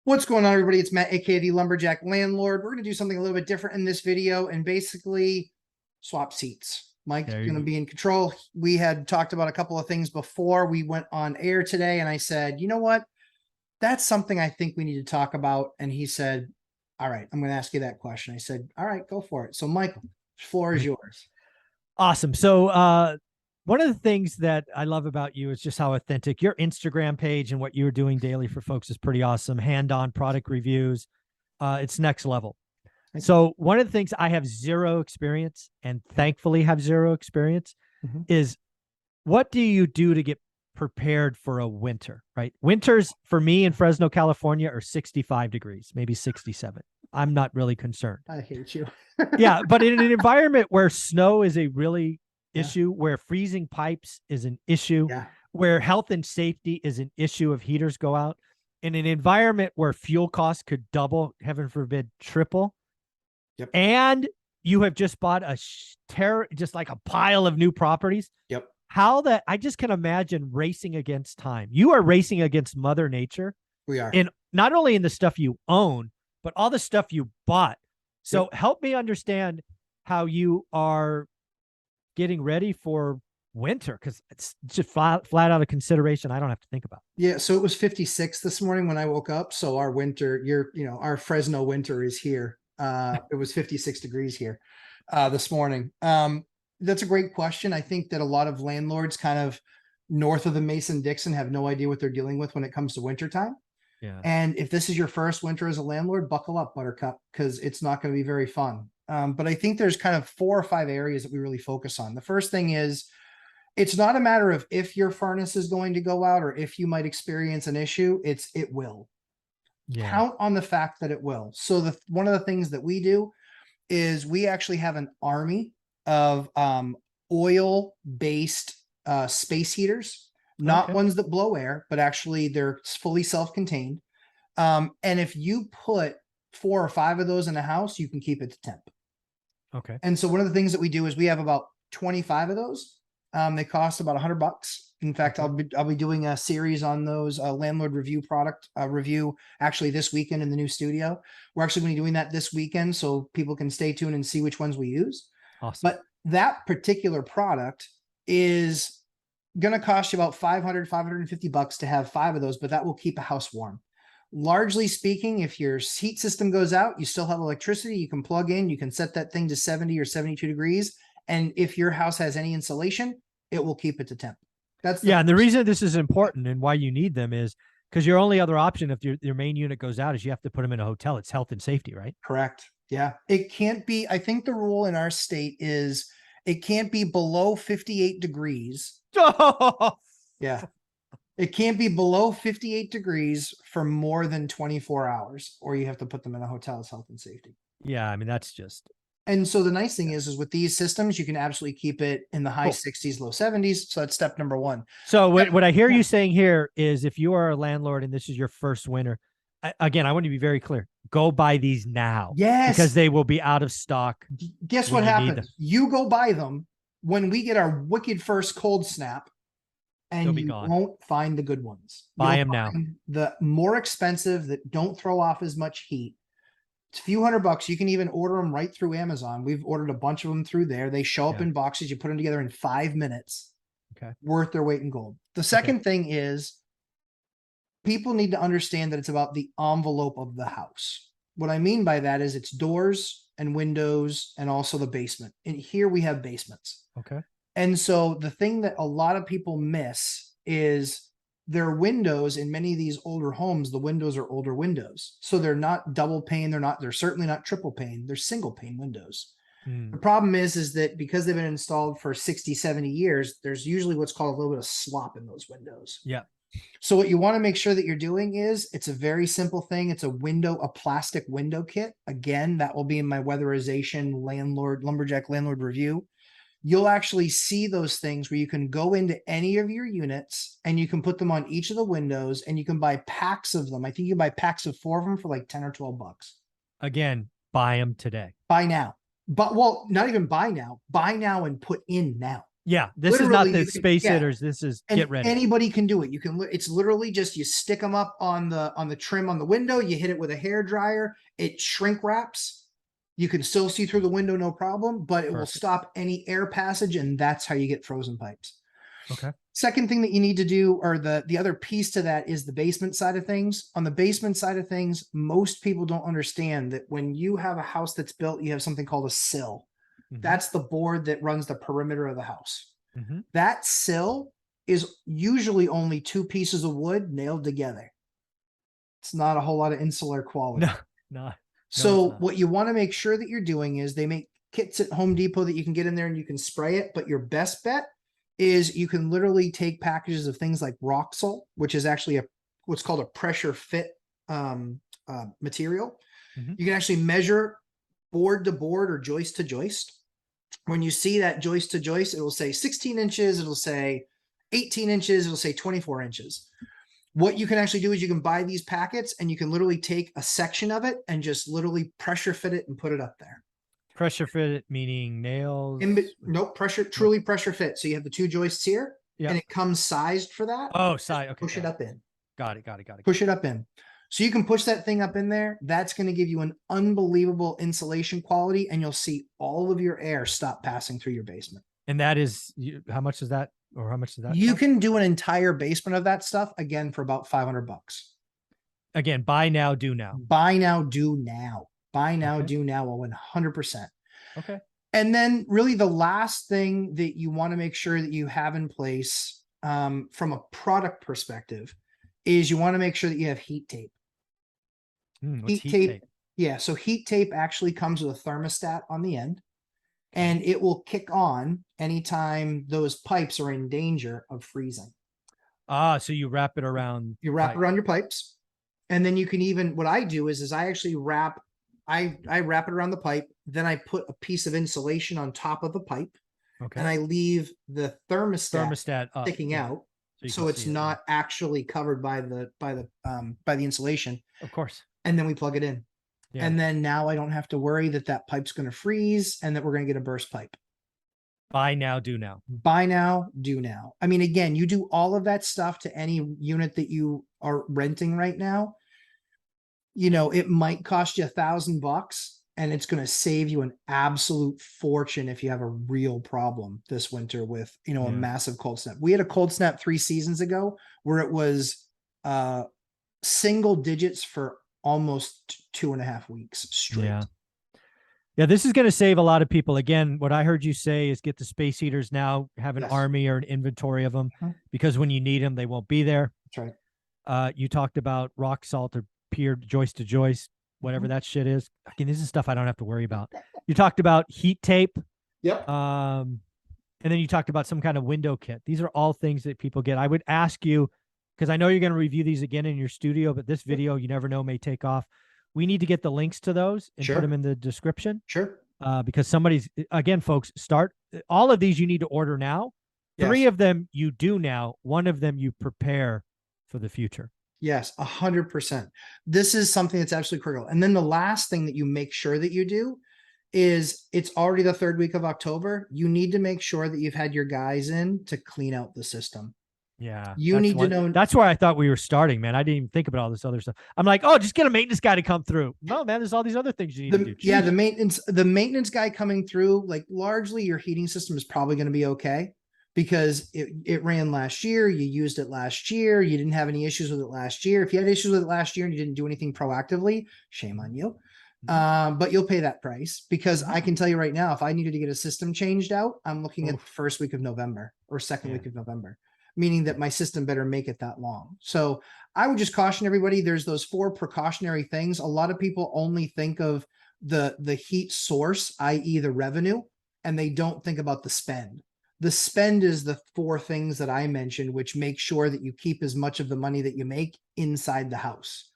What's going on, everybody? It's Matt, aka the Lumberjack Landlord. We're going to do something a little bit different in this video and basically swap seats. Mike's going to be in control. We had talked about a couple of things before we went on air today, and I said, you know what? That's something I think we need to talk about. And he said, all right, I'm going to ask you that question. I said, all right, go for it. So, Michael, the floor is yours. Awesome. So, one of the things that I love about you is just how authentic your Instagram page and what you're doing daily for folks is pretty awesome. Hand-on product reviews. It's next level. So one of the things I have zero experience and thankfully have zero experience is what do you do to get prepared for a winter, right? Winters for me in Fresno, California are 65 degrees, maybe 67. I'm not really concerned. I hate you. Yeah. But in an environment where snow is a really issue, where freezing pipes is an issue, where health and safety is an issue if heaters go out, in an environment where fuel costs could double, heaven forbid, triple, and you have just bought just like a pile of new properties. How that I just can imagine racing against time. You are racing against Mother Nature. We are. In not only in the stuff you own, but all the stuff you bought. So help me understand how you are getting ready for winter, because it's just flat out of consideration I don't have to think about. Yeah, so it was 56 this morning when I woke up. So our winter, our Fresno winter is here. It was 56 degrees here this morning. That's a great question. I think that a lot of landlords kind of north of the Mason-Dixon have no idea what they're dealing with when it comes to wintertime. Yeah. And if this is your first winter as a landlord, buckle up, Buttercup, because it's not going to be very fun. But I think there's kind of 4 or 5 areas that we really focus on. The first thing is, it's not a matter of if your furnace is going to go out or if you might experience an issue. It will. Count on the fact that it will. So one of the things that we do is we actually have an army of oil-based space heaters, not ones that blow air, but actually they're fully self-contained. And if you put 4 or 5 of those in a house, you can keep it to temp. Okay. And so one of the things that we do is we have about 25 of those. They cost about $100. In fact, I'll be doing a series on those landlord review product review actually this weekend in the new studio. We're actually going to be doing that this weekend, so people can stay tuned and see which ones we use. Awesome. But that particular product is going to cost you about $550 to have 5 of those, but that will keep a house warm. Largely speaking, if your heat system goes out, you still have electricity, you can plug in, you can set that thing to 70 or 72 degrees. And if your house has any insulation, it will keep it to temp. That's and the reason this is important and why you need them is because your only other option if your main unit goes out is you have to put them in a hotel. It's health and safety, right? Correct. Yeah. It can't be, I think the rule in our state is it can't be below 58 degrees. Yeah. It can't be below 58 degrees for more than 24 hours, or you have to put them in a hotel as health and safety. Yeah. I mean, that's just. And so the nice thing is with these systems, you can absolutely keep it in the high 60s, low 70s. So that's step number 1. So what I hear you saying here is if you are a landlord and this is your first winter, again, I want to be very clear. Go buy these now. Yes. Because they will be out of stock. Guess what happens? You go buy them when we get our wicked first cold snap, and you won't find the good ones. Buy them now. The more expensive that don't throw off as much heat. It's a few $100. You can even order them right through Amazon. We've ordered a bunch of them through there. They show up in boxes. You put them together in 5 minutes. Okay. Worth their weight in gold. The second thing is people need to understand that it's about the envelope of the house. What I mean by that is it's doors and windows and also the basement. And here we have basements. Okay. And so the thing that a lot of people miss is their windows in many of these older homes, the windows are older windows. So they're not double pane. They're certainly not triple pane. They're single pane windows. The problem is that because they've been installed for 60, 70 years, there's usually what's called a little bit of slop in those windows. Yeah. So what you want to make sure that you're doing is it's a very simple thing. It's a plastic window kit. Again, that will be in my weatherization lumberjack landlord review. You'll actually see those things where you can go into any of your units and you can put them on each of the windows and you can buy packs of them. I think you can buy packs of 4 of them for like 10 or 12 bucks. Again, buy them today. Buy now. But well, not even buy now and put in now. Yeah, this is not Literally, the you can, space yeah, hitters. This is and get ready. anybody can do it. You can, it's literally just, you stick them up on the trim on the window, you hit it with a hair dryer, it shrink wraps. You can still see through the window, no problem, but it will Perfect. stop any air passage, and that's how you get frozen pipes. Okay. Second thing that you need to do, or the other piece to that, is the basement side of things. On the basement side of things, most people don't understand that when you have a house that's built, you have something called a sill. That's the board that runs the perimeter of the house. That sill is usually only two pieces of wood nailed together. It's not a whole lot of insular quality. No. So what you want to make sure that you're doing is, they make kits at Home Depot that you can get in there and you can spray it. But your best bet is you can literally take packages of things like Roxul, which is actually what's called a pressure fit material. You can actually measure board to board or joist to joist. When you see that joist to joist, it will say 16 inches, it'll say 18 inches, it'll say 24 inches. What you can actually do is you can buy these packets and you can literally take a section of it and just literally pressure fit it and put it up there. Pressure fit, meaning nails? Nope, truly pressure fit. So you have the two joists here, and it comes sized for that. Oh, side. Okay. Push it up in. Got it. Push it up in. So you can push that thing up in there. That's going to give you an unbelievable insulation quality, and you'll see all of your air stop passing through your basement. And that is, how much is that? Or how much is that? You can do an entire basement of that stuff, again, for about $500. Again, buy now, do now. Buy now, do now. Buy now, do now, 100%. Okay. And then really the last thing that you want to make sure that you have in place from a product perspective is you want to make sure that you have heat tape. Heat tape. Yeah. So heat tape actually comes with a thermostat on the end, and it will kick on anytime those pipes are in danger of freezing. So you wrap it around. You wrap it around your pipes. And then you can even, what I do is I actually wrap it around the pipe. Then I put a piece of insulation on top of the pipe. Okay. And I leave the thermostat sticking out. So it's not actually covered by the insulation. Of course. And then we plug it in. Yeah. And then now I don't have to worry that pipe's going to freeze and that we're going to get a burst pipe. Buy now, do now. Buy now, do now. I mean, again, you do all of that stuff to any unit that you are renting right now. You know, it might cost you $1,000, and it's going to save you an absolute fortune if you have a real problem this winter with, a massive cold snap. We had a cold snap 3 seasons ago where it was single digits for almost 2.5 weeks straight. Yeah, this is going to save a lot of people. Again, what I heard you say is get the space heaters now, have an army or an inventory of them, because when you need them, they won't be there. That's right. You talked about rock salt or pier joist to joist, whatever that shit is. Again, this is stuff I don't have to worry about. You talked about heat tape. Yep. And then you talked about some kind of window kit. These are all things that people get. I would ask you, because I know you're going to review these again in your studio, but this video, you never know, may take off. We need to get the links to those and put them in the description. Sure. Because somebody's, again, folks, all of these you need to order now. Yes. 3 of them you do now. 1 of them you prepare for the future. Yes, 100%. This is something that's absolutely critical. And then the last thing that you make sure that you do is, it's already the 3rd week of October. You need to make sure that you've had your guys in to clean out the system. Yeah. You need to know. That's where I thought we were starting, man. I didn't even think about all this other stuff. I'm like, oh, just get a maintenance guy to come through. No, man, there's all these other things you need to do. Yeah, the maintenance guy coming through, like, largely your heating system is probably going to be okay, because it ran last year. You used it last year. You didn't have any issues with it last year. If you had issues with it last year and you didn't do anything proactively, shame on you. But you'll pay that price, because I can tell you right now, if I needed to get a system changed out, I'm looking at the 1st week of November or 2nd week of November, meaning that my system better make it that long. So I would just caution everybody, there's those 4 precautionary things. A lot of people only think of the heat source, i.e. the revenue, and they don't think about the spend. The spend is the 4 things that I mentioned, which make sure that you keep as much of the money that you make inside the house.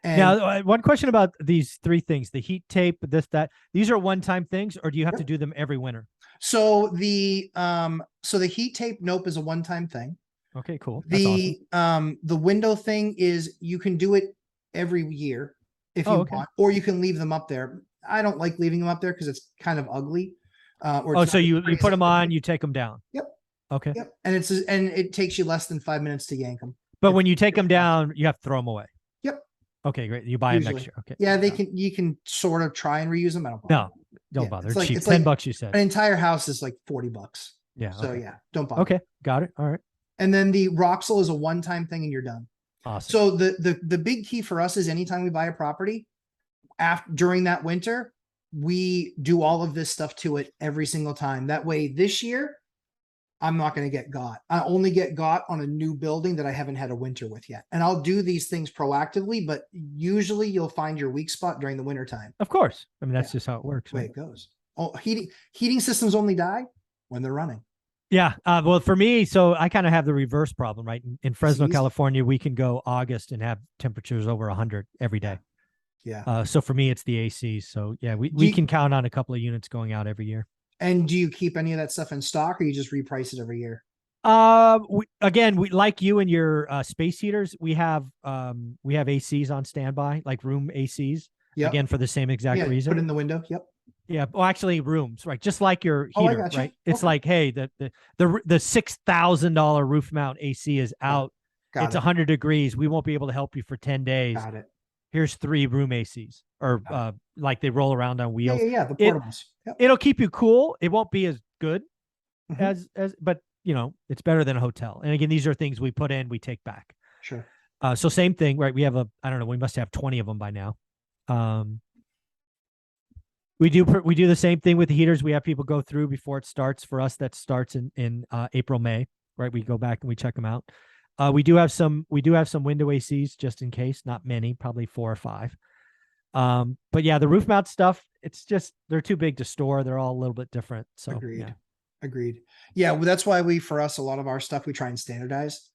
And now, one question about these 3 things: the heat tape, this, that. These are one-time things, or do you have to do them every winter? So the heat tape, nope, is a one-time thing. Okay, cool. That's awesome. The window thing is, you can do it every year if you want, or you can leave them up there. I don't like leaving them up there because it's kind of ugly. So you put them on, you take them down. Yep. Okay. Yep. And it takes you less than 5 minutes to yank them. But when you take them down, you have to throw them away. Yep. Okay, great. You buy them next year. Okay. Yeah, you can sort of try and reuse them. I don't bother. No, don't bother. It's like, cheap. It's $10 like you said. An entire house is like $40. Yeah. So okay. yeah, don't bother. Okay, got it. All right. And then the Roxul is a one-time thing and you're done. Awesome. So the big key for us is anytime we buy a property, during that winter, we do all of this stuff to it every single time. That way this year, I'm not going to get got. I only get got on a new building that I haven't had a winter with yet. And I'll do these things proactively, but usually you'll find your weak spot during the winter time. Of course. I mean, that's just how it works. The way it goes. Oh, heating systems only die when they're running. Yeah. Well, for me, so I kind of have the reverse problem, right? In Fresno, California, we can go August and have temperatures over 100 every day. Yeah. So for me, it's the ACs. So yeah, we can count on a couple of units going out every year. And do you keep any of that stuff in stock, or you just reprice it every year? We like you and your space heaters. We have ACs on standby, like room ACs. Yep. Again, for the same exact reason. Put in the window. Yep. Yeah. Well, actually, rooms, right? Just like your heater, right? It's like, hey, the $6,000 roof mount AC is out. It's 100 degrees. We won't be able to help you for 10 days. Got it. Here's 3 room ACs, or like they roll around on wheels. Yeah. The portables. It'll keep you cool. It won't be as good as, but you know, it's better than a hotel. And again, these are things we put in, we take back. Sure. So same thing, right? We have I don't know, we must have 20 of them by now. We do the same thing with the heaters. We have people go through before it starts. For us, that starts in April, May, right? We go back and we check them out. We do have some window ACs just in case, not many, probably 4 or 5. But yeah, the roof mount stuff, it's just, they're too big to store. They're all a little bit different. So Agreed. Yeah. Well, that's why for us, a lot of our stuff, we try and standardize.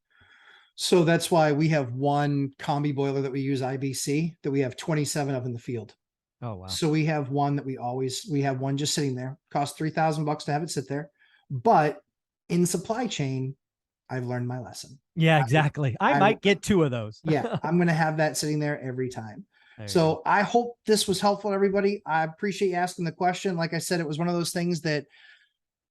So that's why we have one combi boiler that we use IBC that we have 27 of in the field. Oh, wow. So we have one that we have one just sitting there. Cost $3,000 to have it sit there. But in supply chain, I've learned my lesson. Yeah, exactly. I might get 2 of those. Yeah. I'm going to have that sitting there every time. So I hope this was helpful to everybody. I appreciate you asking the question. Like I said, it was one of those things that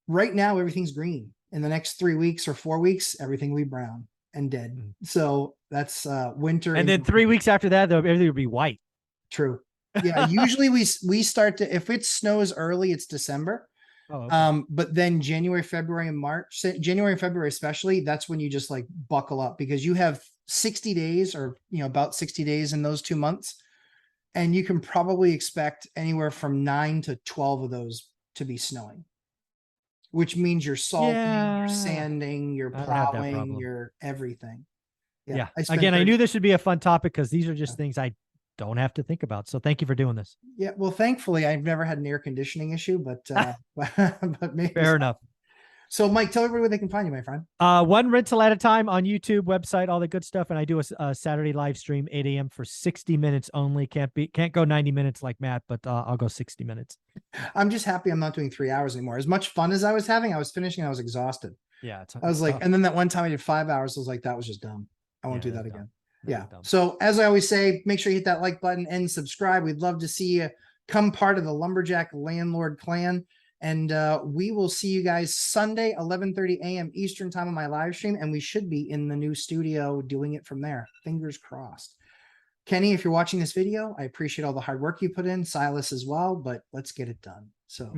right now everything's green. In the next 3 weeks or 4 weeks, everything will be brown and dead. So that's winter. And then 3 weeks after that, everything will be white. True. Yeah. Usually we start to, if it snows early, it's December. Oh, okay. But then January, February, and March, January and February especially, that's when you just like buckle up, because you have 60 days or, about 60 days in those 2 months. And you can probably expect anywhere from 9 to 12 of those to be snowing, which means you're salting, you're sanding, you're plowing, you're everything. Yeah. Again, I knew this would be a fun topic because these are just things I don't have to think about. So thank you for doing this. Yeah. Well, thankfully I've never had an air conditioning issue, but maybe fair enough. So Mike, tell everybody where they can find you, my friend. One rental at a time on YouTube, website, all the good stuff. And I do a Saturday live stream, 8 a.m. for 60 minutes only. Can't go 90 minutes like Matt, but I'll go 60 minutes. I'm just happy I'm not doing 3 hours anymore. As much fun as I was having, I was finishing, I was exhausted. Yeah. I was like, and then that one time I did 5 hours. I was like, that was just dumb. I won't do that again. Yeah. So as I always say, make sure you hit that like button and subscribe. We'd love to see you come part of the Lumberjack Landlord clan. And we will see you guys Sunday, 11:30 a.m. Eastern time on my live stream. And we should be in the new studio doing it from there. Fingers crossed. Kenny, if you're watching this video, I appreciate all the hard work you put in. Silas as well, but let's get it done. So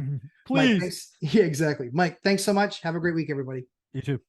please. Mike, yeah, exactly. Mike, thanks so much. Have a great week, everybody. You too.